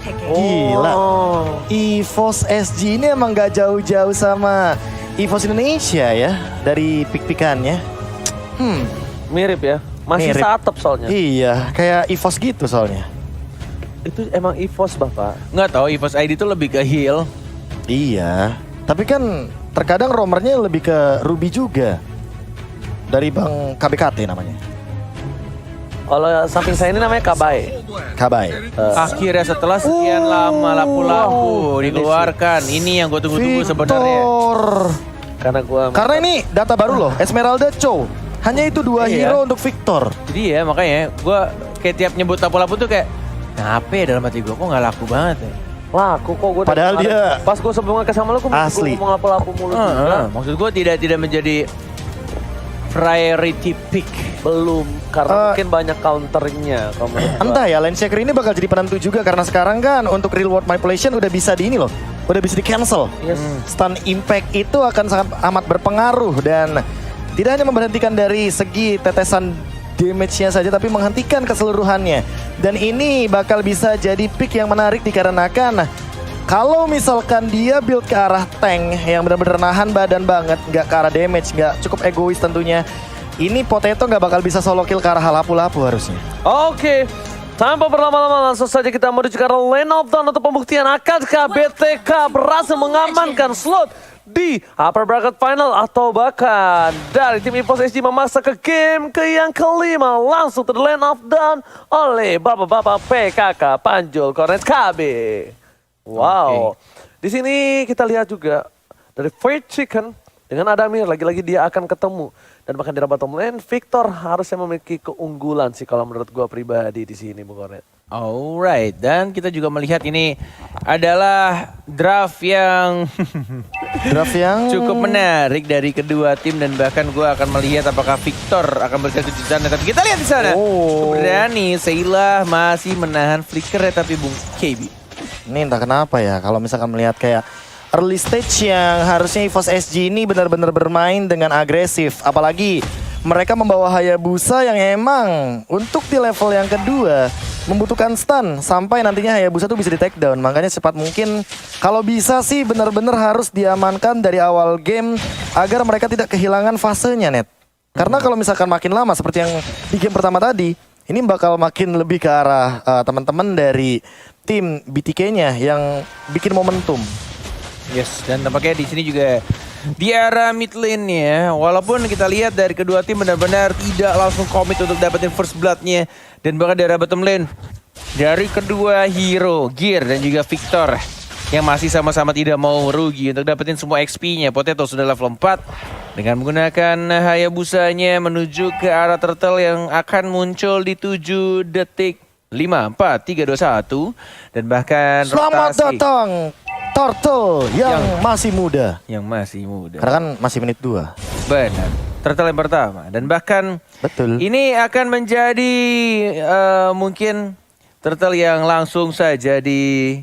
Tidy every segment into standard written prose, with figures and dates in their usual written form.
Gila. EVOS SG ini emang gak jauh-jauh sama EVOS Indonesia ya. Dari pik-pikannya. Mirip ya. Masih Mirip. satep soalnya. Iya, kayak EVOS gitu soalnya. Itu emang EVOS Bapak. Nggak tahu, EVOS ID itu lebih ke heal. Iya. Tapi kan terkadang roamernya lebih ke Ruby juga. Dari Bang KBKT namanya. Kalau samping saya ini namanya Kabai. Kabai. Akhirnya setelah sekian lama lapu-lapu dikeluarkan. Ini yang gue tunggu-tunggu sebenarnya. Victor. Karena ini data baru loh, Esmeralda Chow. Hanya itu 2 Iya. hero untuk Victor. Jadi ya makanya gue kayak tiap nyebut lapu-lapu tuh kayak kenapa ya dalam hati gue kok nggak laku banget ya. Laku kok gue. Padahal dia pas gue sebelum ngekes sama lu, gue asli. ngomong lapu-lapu mulu juga. Maksud gue tidak menjadi priority pick. Belum, karena mungkin banyak counternya. Entah ya, Lane Shaker ini bakal jadi penentu juga karena sekarang kan untuk real world manipulation udah bisa di ini loh. Udah bisa di cancel. Yes. Stun impact itu akan sangat amat berpengaruh dan tidak hanya memberhentikan dari segi tetesan damage-nya saja tapi menghentikan keseluruhannya. Dan ini bakal bisa jadi pick yang menarik dikarenakan kalau misalkan dia build ke arah tank yang benar-benar nahan badan banget, nggak ke arah damage, nggak cukup egois tentunya. Ini Potato nggak bakal bisa solo kill ke arah lapu-lapu harusnya. Oke, tanpa berlama-lama langsung saja kita menuju ke arah lane of down untuk pembuktian akankah BTK berhasil mengamankan slot di upper bracket final atau bahkan dari tim EVOS SG memaksa ke game ke yang kelima langsung to the lane of down oleh bapak-bapak PKK Panjul Cornet KB. Wow, di sini kita lihat juga dari Fried Chicken dengan Adamir lagi-lagi dia akan ketemu. Dan bahkan di bottom lane, Victor harusnya memiliki keunggulan sih kalau menurut gua pribadi di sini, Bung Kornet. Alright, dan kita juga melihat ini adalah draft yang cukup menarik dari kedua tim dan bahkan gua akan melihat apakah Victor akan berhasil di sana. Tapi kita lihat di sana, berani Seilah masih menahan flicker tapi Bung KB. Ini entah kenapa ya, kalau misalkan melihat kayak early stage yang harusnya EVOS SG ini benar-benar bermain dengan agresif. Apalagi mereka membawa Hayabusa yang emang untuk di level yang kedua membutuhkan stun sampai nantinya Hayabusa tuh bisa di take down. Makanya cepat mungkin kalau bisa sih benar-benar harus diamankan dari awal game agar mereka tidak kehilangan fasenya, Net. Karena kalau misalkan makin lama seperti yang di game pertama tadi, ini bakal makin lebih ke arah teman-teman dari tim BTK-nya yang bikin momentum. Yes, dan tampaknya di sini juga di arah mid lane-nya, walaupun kita lihat dari kedua tim benar-benar tidak langsung komit untuk dapetin first blood-nya. Dan bahkan di arah bottom lane, dari kedua hero, Gear dan juga Victor, yang masih sama-sama tidak mau rugi untuk dapetin semua XP-nya. Potato sudah level 4, dengan menggunakan Hayabusanya menuju ke arah turtle yang akan muncul di 7 detik. 5, 4, 3, 2, 1. Dan bahkan Selamat rotasi. datang Turtle yang masih muda. Yang masih muda. Karena kan masih menit 2. Benar. Turtle yang pertama. Dan bahkan Betul. ini akan menjadi mungkin turtle yang langsung saja di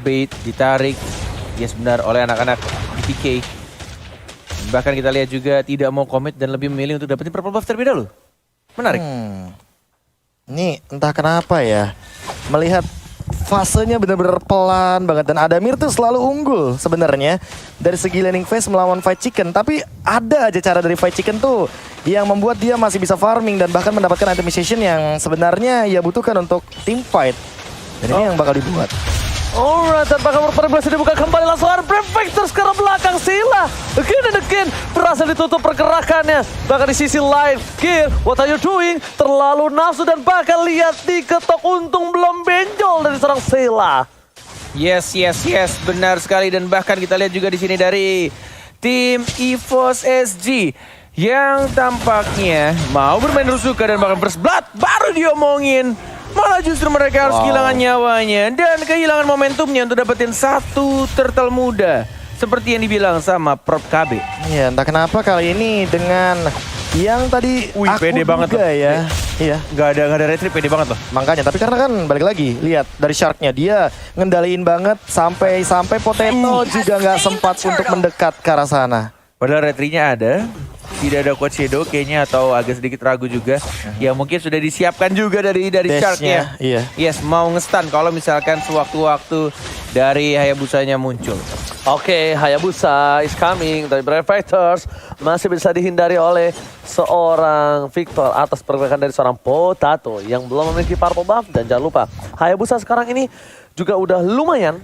bait, ditarik. Yes benar oleh anak-anak BTK. Bahkan kita lihat juga tidak mau komit dan lebih memilih untuk dapetin purple buff terlebih dahulu. Menarik. Ini entah kenapa ya. Melihat fasenya benar-benar pelan banget dan Adamir tuh selalu unggul sebenarnya dari segi laning phase melawan Fight Chicken, tapi ada aja cara dari Fight Chicken tuh yang membuat dia masih bisa farming dan bahkan mendapatkan itemization yang sebenarnya ia butuhkan untuk team fight. Dan ini yang bakal dibuat. Alright, dan bakal berproses dibuka kembali langsung ada Victor sekarang belakang Sila. Again and again, berhasil ditutup pergerakannya. Bahkan di sisi lain, Gear, what are you doing? Terlalu nafsu dan bahkan lihat diketok, untung belum benjol dari seorang Sila. Yes, benar sekali. Dan bahkan kita lihat juga di sini dari tim EVOS SG yang tampaknya mau bermain rusuka dan bahkan first blood baru diomongin. Malah justru mereka harus kehilangan nyawanya dan kehilangan momentumnya untuk dapetin satu turtle muda. Seperti yang dibilang sama Prof KB. Iya, entah kenapa kali ini dengan yang tadi aku pede banget duga loh. ya. Iya. Gak ada retreat, pede banget loh. Makanya, tapi karena kan balik lagi, lihat dari Shark-nya dia ngendaliin banget sampai Potato juga nggak sempat untuk mendekat ke arah sana. Padahal retreatnya ada. tidak ada Coach Shadow kayaknya atau agak sedikit ragu juga. Ya mungkin sudah disiapkan juga dari Shark-nya. Iya. Yes, mau nge-stun kalau misalkan sewaktu-waktu dari Hayabusanya muncul. Oke, Hayabusa is coming dari Brave Fighters. Masih bisa dihindari oleh seorang Victor atas pergerakan dari seorang Potato yang belum memiliki purple buff. Dan jangan lupa, Hayabusa sekarang ini juga udah lumayan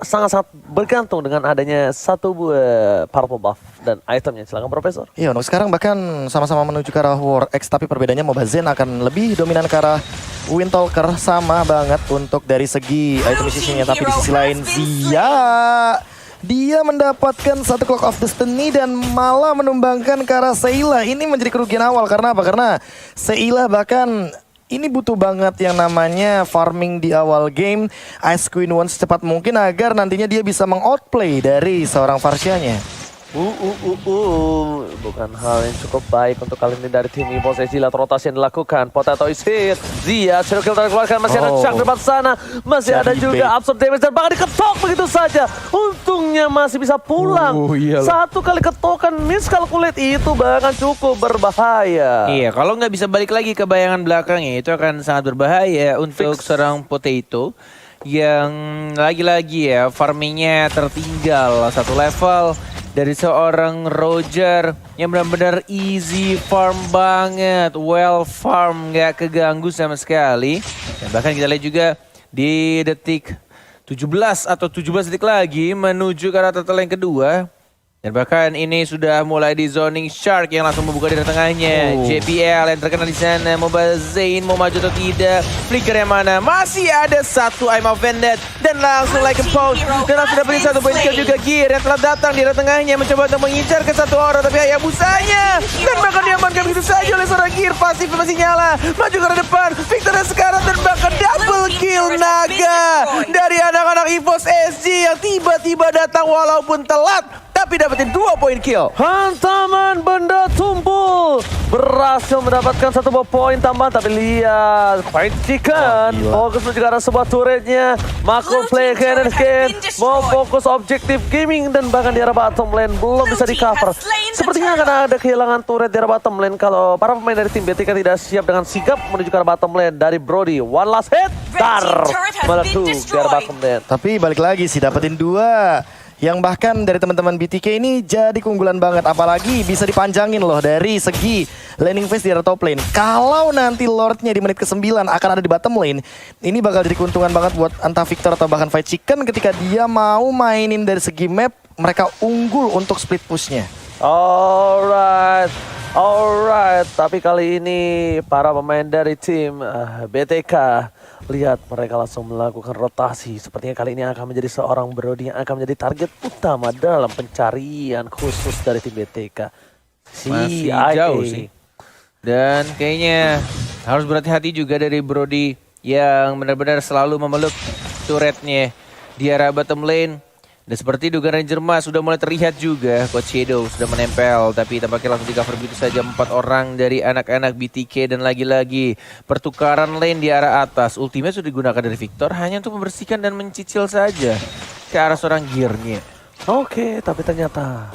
sangat-sangat bergantung dengan adanya satu buah purple buff dan itemnya. Silakan Profesor. Iya, untuk sekarang bahkan sama-sama menuju ke arah War X, tapi perbedaannya Mobile Zen akan lebih dominan ke arah Windtalker, sama banget untuk dari segi item sisinya. Tapi di sisi lain dia mendapatkan satu Clock of Destiny dan malah menumbangkan ke arah Seila. Ini menjadi kerugian awal karena apa? Karena Seila bahkan ini butuh banget yang namanya farming di awal game. Ice Queen One secepat mungkin agar nantinya dia bisa mengoutplay dari seorang Farsianya. Bukan hal yang cukup baik untuk kali ini dari tim EVOS SG. Lihat rotasi yang dilakukan. Potato is hit. Zia, Shadow Kill terkeluarkan. Masih ada Chunk di depan sana. Masih ada juga absorb damage dan bahkan diketok begitu saja. Untungnya masih bisa pulang. Satu kali ketokan miscalculate itu bahkan cukup berbahaya. Iya, kalau nggak bisa balik lagi ke bayangan belakangnya itu akan sangat berbahaya untuk seorang Potato yang lagi-lagi ya farmingnya tertinggal satu level dari seorang Roger yang benar-benar easy farm banget, well farm, nggak keganggu sama sekali. Dan bahkan kita lihat juga di detik 17 atau 17 detik lagi menuju ke arah turtle yang kedua. Dan bahkan ini sudah mulai di zoning Shark yang langsung membuka di tengahnya. JPL yang terkena di sana. Mobile Zain mau maju atau tidak? Flicker yang mana? Masih ada satu I'm offended dan langsung like a pound. Dan langsung dapetin satu point kill juga Gear yang telah datang di tengahnya mencoba untuk mengincar ke satu orang, tapi Hayabusanya dan bahkan diamankan begitu saja oleh seorang Gear. Pasif masih nyala, maju ke arah depan. Victor sekarang dan bahkan double kill naga dari anak-anak EVOS SG yang tiba-tiba datang walaupun telat, tapi dapetin 2 poin kill. Hantaman benda tumpul berhasil mendapatkan satu buah poin tambahan, tapi lihat Fight Chicken fokus menuju ke arah sebuah turretnya. Makro play cannon scan mau fokus objektif gaming dan bahkan di arah bottom lane belum bisa di cover. Sepertinya akan ada kehilangan turret di arah bottom lane kalau para pemain dari tim BTK tidak siap dengan sigap menuju ke arah bottom lane dari Brody. One last hit, meletup di arah bottom lane. Tapi balik lagi sih dapetin 2. Yang bahkan dari teman-teman BTK ini jadi keunggulan banget. Apalagi bisa dipanjangin loh dari segi laning phase di arah top lane. Kalau nanti Lordnya di menit ke-9 akan ada di bottom lane, ini bakal jadi keuntungan banget buat entah Victor atau bahkan Fight Chicken ketika dia mau mainin dari segi map. Mereka unggul untuk split pushnya. Alright. Tapi kali ini para pemain dari tim BTK, lihat mereka langsung melakukan rotasi. Sepertinya kali ini akan menjadi seorang Brody yang akan menjadi target utama dalam pencarian khusus dari tim BTK. Masih jauh sih. Dan kayaknya harus berhati-hati juga dari Brody yang benar-benar selalu memeluk turretnya di arah bottom lane. Dan seperti dugaan Ranger Mas sudah mulai terlihat juga Coach Shadow sudah menempel, tapi tampaknya langsung di cover begitu saja 4 orang dari anak-anak BTK. Dan lagi-lagi pertukaran lane di arah atas. Ultimate sudah digunakan dari Victor hanya untuk membersihkan dan mencicil saja ke arah seorang Gear-nya. Oke, tapi ternyata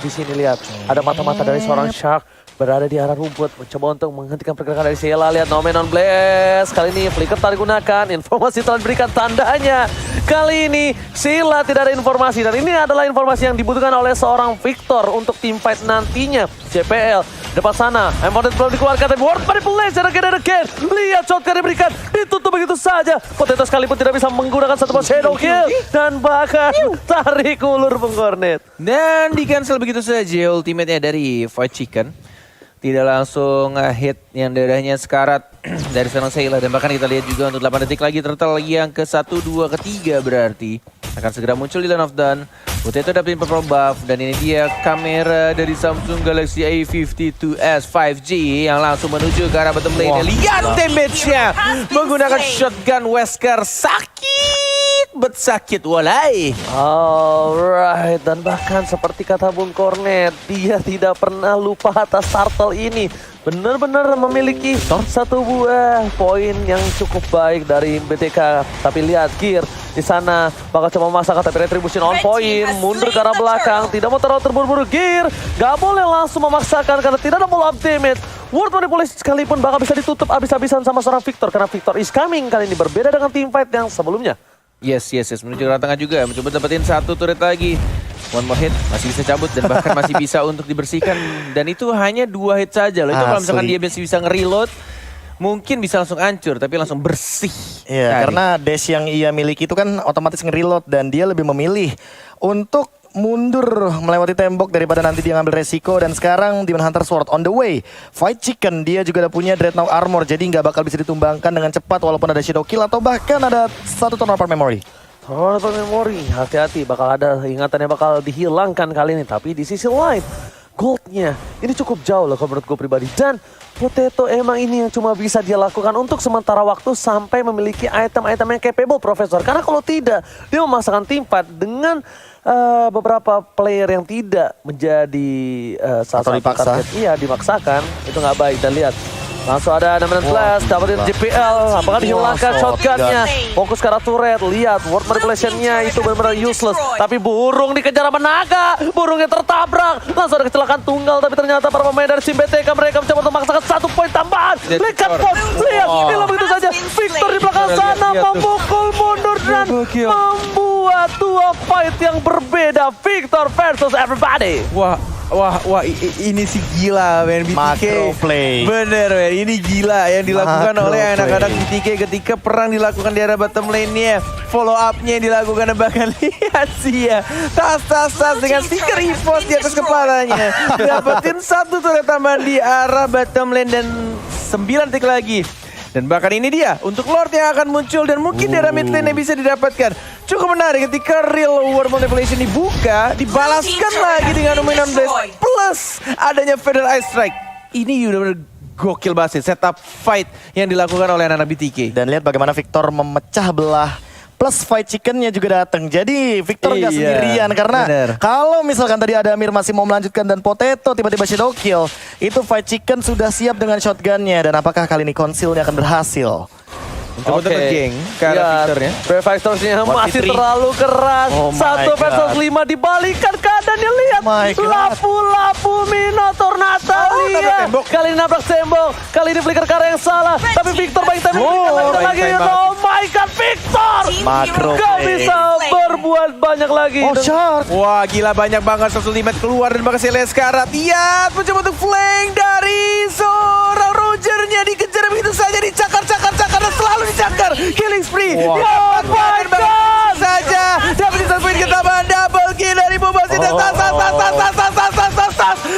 di sini lihat ada mata-mata dari seorang Shark berada di arah rumput, mencoba untuk menghentikan pergerakan dari Sheila. Lihat No Man on Blast. Kali ini flicker tak digunakan, informasi telah diberikan tandanya. Kali ini Sheila tidak ada informasi, dan ini adalah informasi yang dibutuhkan oleh seorang Victor untuk team fight nantinya. JPL depan sana, Embodied belum dikeluarkan, tapi Ward manipulation again and again. Lihat shotgun diberikan, ditutup begitu saja. Potato sekalipun tidak bisa menggunakan satu shadow kill, dan bahkan tarik ulur pengkornet. Dan di cancel begitu saja ultimate-nya dari Fight Chicken. Tidak langsung hit yang darahnya sekarat dari seorang Sheila. Dan bahkan kita lihat juga untuk 8 detik lagi turtle yang ke-1, 2, ke-3 berarti akan segera muncul di Land of Dawn. Potato dapetin purple buff, dan ini dia kamera dari Samsung Galaxy A52s 5G yang langsung menuju ke arah bottom lane. Lihat damage-nya menggunakan shotgun Wesker. Sakit walai. Alright, dan bahkan seperti kata Bung Kornet, dia tidak pernah lupa atas turtle ini. Benar-benar memiliki satu buah poin yang cukup baik dari BTK. Tapi lihat Gear di sana bakal coba memaksakan tapi retribution on point, mundur ke arah belakang, tidak mau terlalu terburu-buru gear, gak boleh langsung memaksakan karena tidak ada follow up damage. Word manipulation sekalipun bakal bisa ditutup habis-habisan sama seorang Victor karena Victor is coming kali ini berbeda dengan team fight yang sebelumnya. Yes, menuju ke arah tengah juga, mencoba dapetin satu turret lagi. One more hit, masih bisa cabut dan bahkan masih bisa untuk dibersihkan. Dan itu hanya 2 hit saja loh. Itu kalau misalkan dia masih bisa nge-reload, mungkin bisa langsung hancur, tapi langsung bersih. Iya, karena dash yang ia miliki itu kan otomatis nge-reload dan dia lebih memilih untuk mundur melewati tembok daripada nanti dia ngambil resiko. Dan sekarang Demon Hunter Sword on the way. Fight Chicken dia juga udah punya Dreadnought Armor, jadi nggak bakal bisa ditumbangkan dengan cepat walaupun ada Shadow Kill atau bahkan ada satu turn apart memory. Turn apart memory, hati-hati bakal ada ingatan yang bakal dihilangkan kali ini. Tapi di sisi lain, goldnya ini cukup jauh loh kalau menurut gue pribadi. Dan Potato emang ini yang cuma bisa dia lakukan untuk sementara waktu sampai memiliki item-item yang capable, Profesor. Karena kalau tidak, dia memasakkan tim fight dengan beberapa player yang tidak menjadi salah satu target. Iya, dimaksakan. Itu nggak baik, kita lihat. Langsung ada Dominant Blast, dapetin JPL, apakah dihilangkan shotgunnya. Fokus ke arah turret, lihat word manipulation-nya itu benar-benar useless. Tapi burung dikejar sama naga, burungnya tertabrak. Langsung ada kecelakaan tunggal, tapi ternyata para pemain dari Team BTK mereka mencoba untuk memaksakan 1 poin tambahan. Lekat pot, lihat, hilang begitu saja. Victor di belakang sana memukul mundur dan membuat 2 fight yang berbeda. Victor versus everybody. Wah, ini sih gila men, BTK. Macro play. Bener men, ini gila yang dilakukan oleh anak-anak BTK ketika perang dilakukan di arah bottom lane-nya. Follow up-nya yang dilakukan, bahkan lihat sih ya, tas dengan stiker EVOS di atas kepalanya. Dapetin 1 turret tambahan di arah bottom lane dan 9 tick lagi. Dan bahkan ini dia untuk Lord yang akan muncul dan mungkin di arah mid lane yang bisa didapatkan. Cukup menarik ketika real world manipulation dibuka, dibalaskan lagi dengan Dominant Blast plus adanya Feather Ice Strike. Ini udah bener gokil banget sih setup fight yang dilakukan oleh anak-anak BTK. Dan lihat bagaimana Victor memecah belah. Plus Fight Chicken-nya juga datang. Jadi Victor gak sendirian karena kalau misalkan tadi ada Amir masih mau melanjutkan dan Potato tiba-tiba Shadow Kill, itu Fight Chicken sudah siap dengan shotgunnya. Dan apakah kali ini konsilnya akan berhasil? Coba geng ke arah Victornya. Victornya masih terlalu keras. 1 versus 5 dibalikan keadaannya, lihat. Lapu-lapu Minotaur Natalia. Kali ini nabrak tembok. Kali ini flicker ke arah yang salah. Tapi Victor baik time lagi. Oh my god, Victor. Macro gak bisa berbuat banyak lagi. Wah gila, banyak banget ultimate keluar dan makasih Leskara. Lihat mencoba untuk flank dari seorang Rogernya, dikejar begitu saja, dicakar dan selalu dicakar. Killing spree. Oh my god. Saja dapat disampai ketambahan double kill dari Bobasi dan tas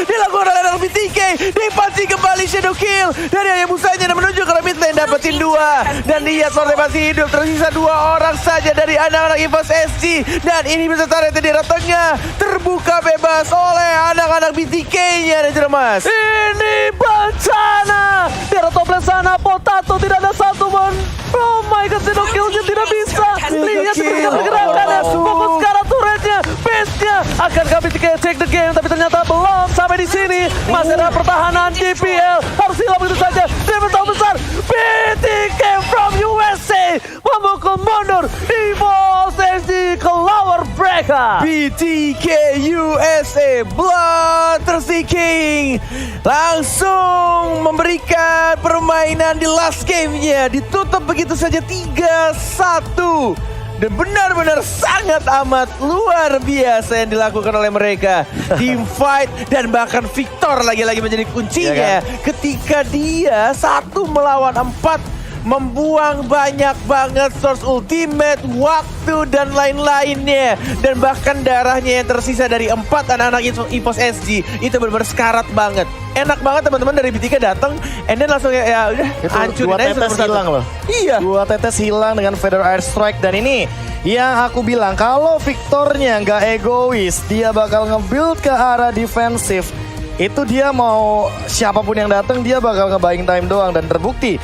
dilakukan oleh anak BTK. Dipancing kembali Shadow Kill dari Hayabusanya dan menuju ke mid lane, dapetin 2. Dan lihat Lord masih hidup, tersisa 2 orang saja dari anak-anak EVOS SG. Dan ini bisa tarik di daerah tengah, terbuka bebas oleh anak-anak BTK-nya dan Jeremas. Ini bencana. Di arah top lane sana Potato tidak ada satu pun. Oh my god, Shadow Kill-nya tidak bisa. Lihat seperti pergerakannya. Fokus ke arah turretnya. Base-nya. Akankah BTK take the game? Tapi ternyata belum sampai di sini. Masih ada pertahanan DPL. Harus hilang begitu saja. Damage tahu besar. BTK from USA memukul mundur EVOS SG ke lower breaker. BTK USA Bloodthirster langsung memberikan permainan di last game-nya. Ditutup begitu saja 3-1. Dan benar-benar sangat amat luar biasa yang dilakukan oleh mereka. Team fight dan bahkan Victor lagi-lagi menjadi kuncinya. Ketika dia 1 melawan 4. Membuang banyak banget source ultimate, waktu dan lain-lainnya. Dan bahkan darahnya yang tersisa dari 4 anak-anak EVOS SG itu benar-benar sekarat banget. Enak banget teman-teman dari BTK datang, and then langsung ya udah hancurin aja 2 tetes hilang loh. Iya. 2 tetes hilang dengan Feather Air Strike. Dan ini yang aku bilang, kalau Victornya nggak egois, dia bakal nge-build ke arah defensif. Itu dia mau siapapun yang datang, dia bakal nge-buying time doang. Dan terbukti